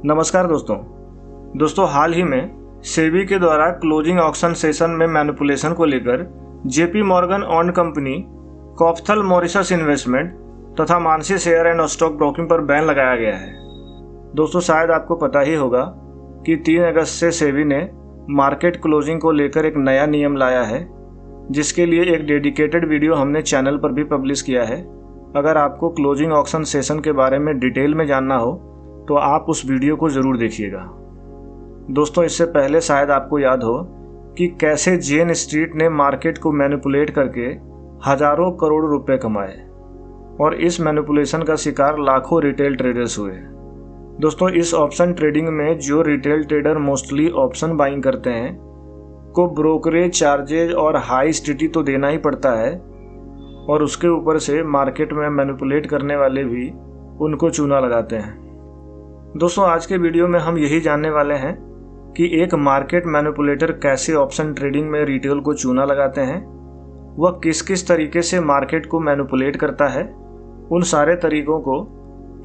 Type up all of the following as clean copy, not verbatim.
नमस्कार दोस्तों हाल ही में सेबी के द्वारा क्लोजिंग ऑक्शन सेशन में मैनिपुलेशन को लेकर JP Morgan and company, Copthall Mauritius investment तथा Mansi share and stock broking पर बैन लगाया गया है। दोस्तों शायद आपको पता ही होगा कि 3 अगस्त से सेबी ने मार्केट क्लोजिंग को लेकर एक नया नियम लाया है, जिसके लिए एक डेडिकेटेड वीडियो हमने चैनल पर भी पब्लिश किया है। अगर आपको क्लोजिंग ऑक्शन सेशन के बारे में डिटेल में जानना हो तो आप उस वीडियो को ज़रूर देखिएगा। दोस्तों इससे पहले शायद आपको याद हो कि कैसे जेन स्ट्रीट ने मार्केट को मैनिपुलेट करके हजारों करोड़ रुपए कमाए और इस मैनिपुलेशन का शिकार लाखों रिटेल ट्रेडर्स हुए। दोस्तों इस ऑप्शन ट्रेडिंग में जो retail trader mostly option buying करते हैं को ब्रोकरेज चार्जेज और हाई स्टिटी तो देना ही पड़ता है, और उसके ऊपर से मार्केट में मैनिपुलेट करने वाले भी उनको चूना लगाते हैं। दोस्तों आज के वीडियो में हम यही जानने वाले हैं कि एक मार्केट मैनिपुलेटर कैसे ऑप्शन ट्रेडिंग में रिटेल को चूना लगाते हैं, वह किस किस तरीके से मार्केट को मैनिपुलेट करता है। उन सारे तरीकों को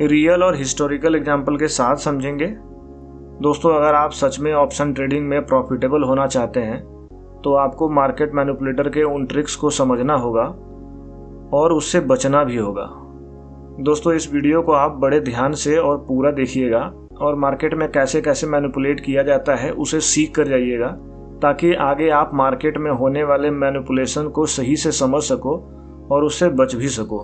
रियल और हिस्टोरिकल एग्जाम्पल के साथ समझेंगे। दोस्तों अगर आप सच में ऑप्शन ट्रेडिंग में प्रॉफिटेबल होना चाहते हैं तो आपको मार्केट मैनिपुलेटर के उन ट्रिक्स को समझना होगा और उससे बचना भी होगा। दोस्तों इस वीडियो को आप बड़े ध्यान से और पूरा देखिएगा और मार्केट में कैसे कैसे मैनिपुलेट किया जाता है उसे सीख कर जाइएगा, ताकि आगे आप मार्केट में होने वाले मैनिपुलेशन को सही से समझ सको और उससे बच भी सको।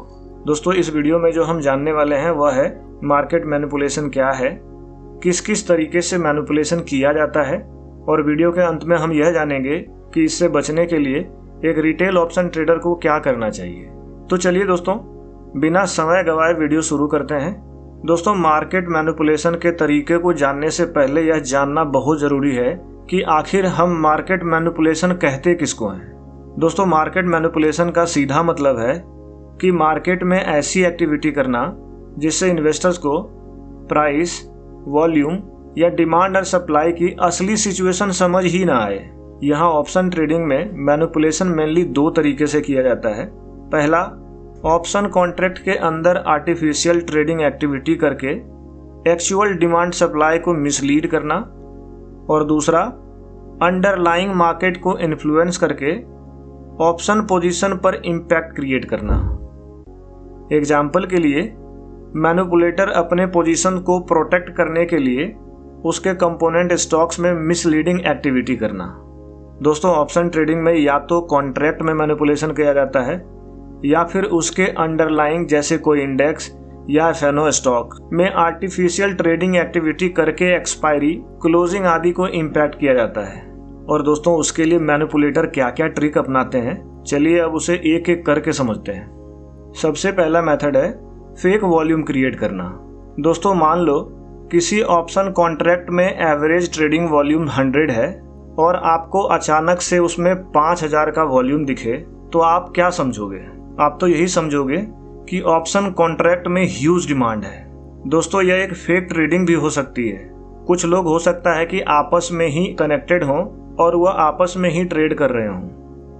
दोस्तों इस वीडियो में जो हम जानने वाले हैं वह है मार्केट मैनिपुलेशन क्या है, किस किस तरीके से मैनिपुलेशन किया जाता है, और वीडियो के अंत में हम यह जानेंगे कि इससे बचने के लिए एक रिटेल ऑप्शन ट्रेडर को क्या करना चाहिए। तो चलिए दोस्तों बिना समय गवाए वीडियो शुरू करते हैं। दोस्तों मार्केट मैनिपुलेशन के तरीके को जानने से पहले यह जानना बहुत ज़रूरी है कि आखिर हम मार्केट मैनिपुलेशन कहते किसको हैं। दोस्तों मार्केट मैनिपुलेशन का सीधा मतलब है कि मार्केट में ऐसी एक्टिविटी करना जिससे इन्वेस्टर्स को प्राइस, वॉल्यूम या डिमांड और सप्लाई की असली सिचुएशन समझ ही ना आए। यहाँ ऑप्शन ट्रेडिंग में मैनिपुलेशन मेनली 2 तरीके से किया जाता है। पहला, ऑप्शन कॉन्ट्रैक्ट के अंदर आर्टिफिशियल ट्रेडिंग एक्टिविटी करके एक्चुअल डिमांड सप्लाई को मिसलीड करना, और दूसरा अंडरलाइंग मार्केट को इन्फ्लुएंस करके ऑप्शन पोजीशन पर इम्पैक्ट क्रिएट करना। एग्जाम्पल के लिए मैनिपुलेटर अपने पोजीशन को प्रोटेक्ट करने के लिए उसके कंपोनेंट स्टॉक्स में मिसलीडिंग एक्टिविटी करना। दोस्तों ऑप्शन ट्रेडिंग में या तो कॉन्ट्रैक्ट में मैनिपुलेशन किया जाता है या फिर उसके अंडरलाइंग जैसे कोई इंडेक्स या एफएनओ स्टॉक में आर्टिफिशियल ट्रेडिंग एक्टिविटी करके एक्सपायरी, क्लोजिंग आदि को इम्पैक्ट किया जाता है। और दोस्तों उसके लिए मैनिपुलेटर क्या क्या ट्रिक अपनाते हैं, चलिए अब उसे एक एक करके समझते हैं। सबसे पहला मेथड है फेक वॉल्यूम क्रिएट करना। दोस्तों मान लो किसी ऑप्शन कॉन्ट्रैक्ट में एवरेज ट्रेडिंग वॉल्यूम 100 है और आपको अचानक से उसमें 5000 का वॉल्यूम दिखे, तो आप क्या समझोगे? आप तो यही समझोगे कि ऑप्शन कॉन्ट्रैक्ट में ह्यूज डिमांड है। दोस्तों यह एक फेक ट्रेडिंग भी हो सकती है। कुछ लोग हो सकता है कि आपस में ही कनेक्टेड हों और वह आपस में ही ट्रेड कर रहे हों,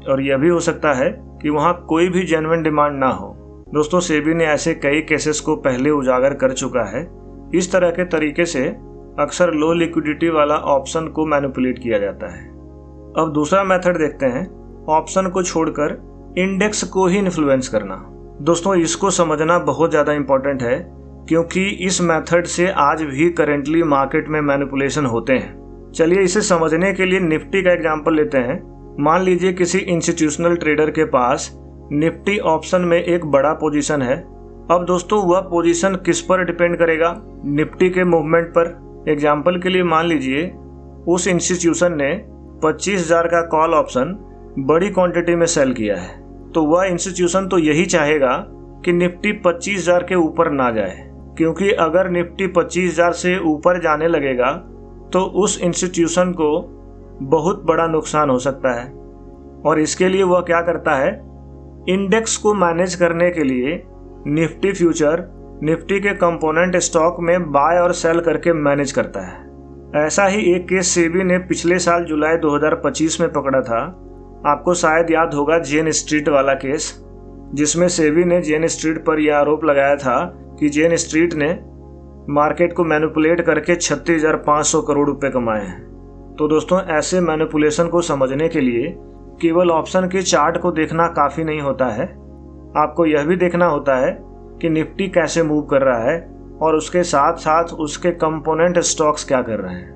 और यह भी हो सकता है कि वहां कोई भी जेन्युइन डिमांड ना हो। दोस्तों सेबी ने ऐसे कई केसेस को पहले उजागर कर चुका है। इस तरह के तरीके से अक्सर लो लिक्विडिटी वाला ऑप्शन को मैनिपुलेट किया जाता है। अब दूसरा मेथड देखते हैं, ऑप्शन को छोड़कर इंडेक्स को ही इन्फ्लुएंस करना। दोस्तों इसको समझना बहुत ज़्यादा इंपॉर्टेंट है, क्योंकि इस मेथड से आज भी करेंटली मार्केट में मैनिपुलेशन होते हैं। चलिए इसे समझने के लिए निफ्टी का एग्जांपल लेते हैं। मान लीजिए किसी इंस्टीट्यूशनल ट्रेडर के पास निफ्टी ऑप्शन में एक बड़ा पोजीशन है। अब दोस्तों वह पोजीशन किस पर डिपेंड करेगा? निफ्टी के मूवमेंट पर। एग्जाम्पल के लिए मान लीजिए उस इंस्टीट्यूशन ने 25,000 का कॉल ऑप्शन बड़ी क्वांटिटी में सेल किया है, तो वह इंस्टीट्यूशन तो यही चाहेगा कि निफ्टी 25,000 के ऊपर ना जाए, क्योंकि अगर निफ्टी 25,000 से ऊपर जाने लगेगा तो उस इंस्टीट्यूशन को बहुत बड़ा नुकसान हो सकता है। और इसके लिए वह क्या करता है, इंडेक्स को मैनेज करने के लिए निफ्टी फ्यूचर, निफ्टी के कंपोनेंट स्टॉक में बाय और सेल करके मैनेज करता है। ऐसा ही एक केस सेबी ने पिछले साल जुलाई 2025 में पकड़ा था। आपको शायद याद होगा जेन स्ट्रीट वाला केस, जिसमें सेबी ने जेन स्ट्रीट पर यह आरोप लगाया था कि जेन स्ट्रीट ने मार्केट को मैनिपुलेट करके 36,500 करोड़ रुपए कमाए हैं। तो दोस्तों, ऐसे मैनिपुलेशन को समझने के लिए केवल ऑप्शन के चार्ट को देखना काफ़ी नहीं होता है, आपको यह भी देखना होता है कि निफ्टी कैसे मूव कर रहा है और उसके साथ साथ उसके कंपोनेंट स्टॉक्स क्या कर रहे हैं।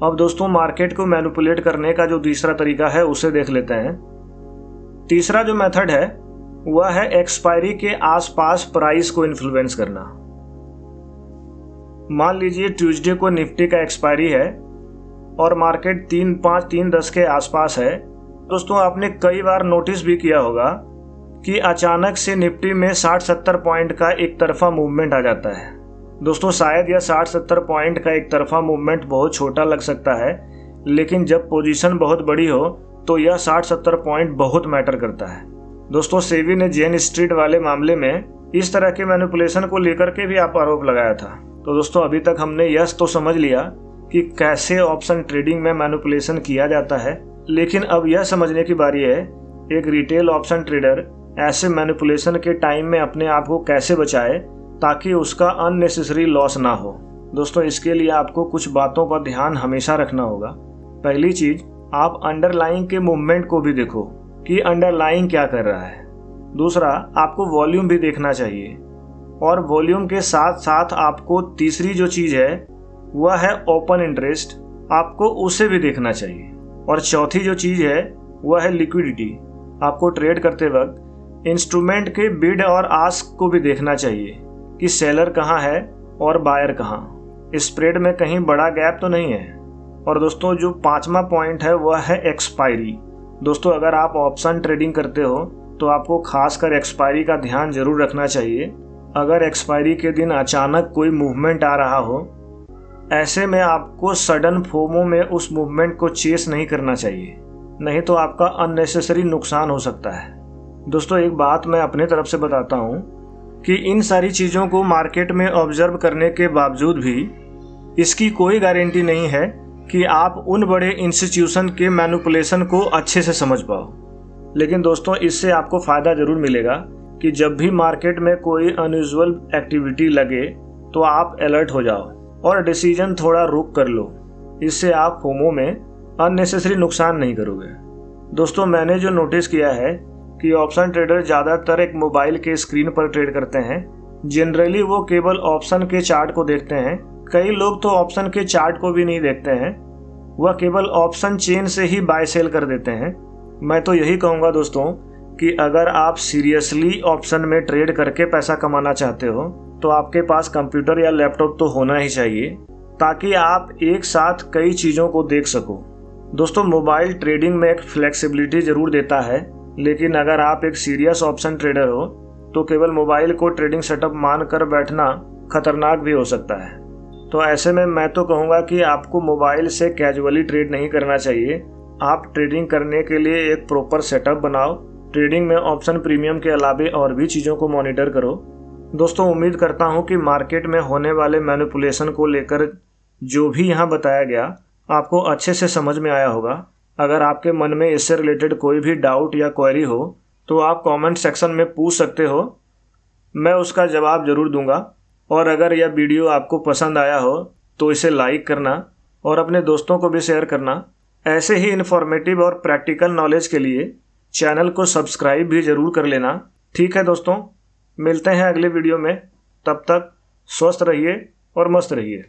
अब दोस्तों, मार्केट को मैनिपुलेट करने का जो तीसरा तरीका है उसे देख लेते हैं। तीसरा जो मेथड है वह है एक्सपायरी के आसपास प्राइस को इन्फ्लुएंस करना। मान लीजिए ट्यूसडे को निफ्टी का एक्सपायरी है और मार्केट 3.5-3.10 के आसपास है। दोस्तों, आपने कई बार नोटिस भी किया होगा कि अचानक से निफ्टी में 60-70 पॉइंट का एक तरफा मूवमेंट आ जाता है। दोस्तों, शायद यह 60-70 पॉइंट का एक तरफा मूवमेंट बहुत छोटा लग सकता है, लेकिन जब पोजीशन बहुत बड़ी हो तो यह 60-70 पॉइंट बहुत मैटर करता है। दोस्तों, सेबी ने जेन स्ट्रीट वाले मामले में इस तरह के मैनिपुलेशन को लेकर के भी आरोप लगाया था। तो दोस्तों, अभी तक हमने यह तो समझ लिया कि कैसे ऑप्शन ट्रेडिंग में मैनिपुलेशन किया जाता है, लेकिन अब यह समझने की बारी है एक रिटेल ऑप्शन ट्रेडर ऐसे मैनिपुलेशन के टाइम में अपने आप को कैसे बचाए ताकि उसका अननेसेसरी लॉस ना हो। दोस्तों, इसके लिए आपको कुछ बातों का ध्यान हमेशा रखना होगा। पहली चीज, आप अंडरलाइंग के मूवमेंट को भी देखो कि अंडरलाइंग क्या कर रहा है। दूसरा, आपको वॉल्यूम भी देखना चाहिए और वॉल्यूम के साथ साथ आपको तीसरी जो चीज है वह है ओपन इंटरेस्ट, आपको उसे भी देखना चाहिए। और चौथी जो चीज है वह है लिक्विडिटी। आपको ट्रेड करते वक्त इंस्ट्रूमेंट के बिड और आस्क को भी देखना चाहिए कि सेलर कहाँ है और बायर कहाँ, स्प्रेड में कहीं बड़ा गैप तो नहीं है। और दोस्तों, जो पांचवा पॉइंट है वह है एक्सपायरी। दोस्तों, अगर आप ऑप्शन ट्रेडिंग करते हो तो आपको खासकर एक्सपायरी का ध्यान जरूर रखना चाहिए। अगर एक्सपायरी के दिन अचानक कोई मूवमेंट आ रहा हो, ऐसे में आपको सडन फोमो में उस मूवमेंट को चेस नहीं करना चाहिए, नहीं तो आपका अननेसेसरी नुकसान हो सकता है। दोस्तों, एक बात मैं अपने तरफ से बताता हूँ कि इन सारी चीज़ों को मार्केट में ऑब्जर्व करने के बावजूद भी इसकी कोई गारंटी नहीं है कि आप उन बड़े इंस्टीट्यूशन के मैनिपुलेशन को अच्छे से समझ पाओ। लेकिन दोस्तों, इससे आपको फ़ायदा ज़रूर मिलेगा कि जब भी मार्केट में कोई अनयूजुअल एक्टिविटी लगे तो आप अलर्ट हो जाओ और डिसीजन थोड़ा रुक कर लो। इससे आप फोमो में अननेसेसरी नुकसान नहीं करोगे। दोस्तों, मैंने जो नोटिस किया है कि ऑप्शन ट्रेडर ज़्यादातर एक मोबाइल के स्क्रीन पर ट्रेड करते हैं। जनरली वो केवल ऑप्शन के चार्ट को देखते हैं। कई लोग तो ऑप्शन के चार्ट को भी नहीं देखते हैं, वह केवल ऑप्शन चेन से ही बाय सेल कर देते हैं। मैं तो यही कहूँगा दोस्तों कि अगर आप सीरियसली ऑप्शन में ट्रेड करके पैसा कमाना चाहते हो तो आपके पास कंप्यूटर या लैपटॉप तो होना ही चाहिए ताकि आप एक साथ कई चीज़ों को देख सको। दोस्तों, मोबाइल ट्रेडिंग में एक फ्लेक्सिबिलिटी ज़रूर देता है, लेकिन अगर आप एक सीरियस ऑप्शन ट्रेडर हो तो केवल मोबाइल को ट्रेडिंग सेटअप मानकर बैठना खतरनाक भी हो सकता है। तो ऐसे में मैं तो कहूँगा कि आपको मोबाइल से कैजुअली ट्रेड नहीं करना चाहिए। आप ट्रेडिंग करने के लिए एक प्रॉपर सेटअप बनाओ। ट्रेडिंग में ऑप्शन प्रीमियम के अलावे और भी चीज़ों को मॉनिटर करो। दोस्तों, उम्मीद करता हूँ कि मार्केट में होने वाले मैनिपुलेशन को लेकर जो भी यहाँ बताया गया आपको अच्छे से समझ में आया होगा। अगर आपके मन में इससे रिलेटेड कोई भी डाउट या क्वेरी हो तो आप कमेंट सेक्शन में पूछ सकते हो, मैं उसका जवाब ज़रूर दूंगा। और अगर यह वीडियो आपको पसंद आया हो तो इसे लाइक करना और अपने दोस्तों को भी शेयर करना। ऐसे ही इन्फॉर्मेटिव और प्रैक्टिकल नॉलेज के लिए चैनल को सब्सक्राइब भी ज़रूर कर लेना। ठीक है दोस्तों, मिलते हैं अगले वीडियो में। तब तक स्वस्थ रहिए और मस्त रहिए।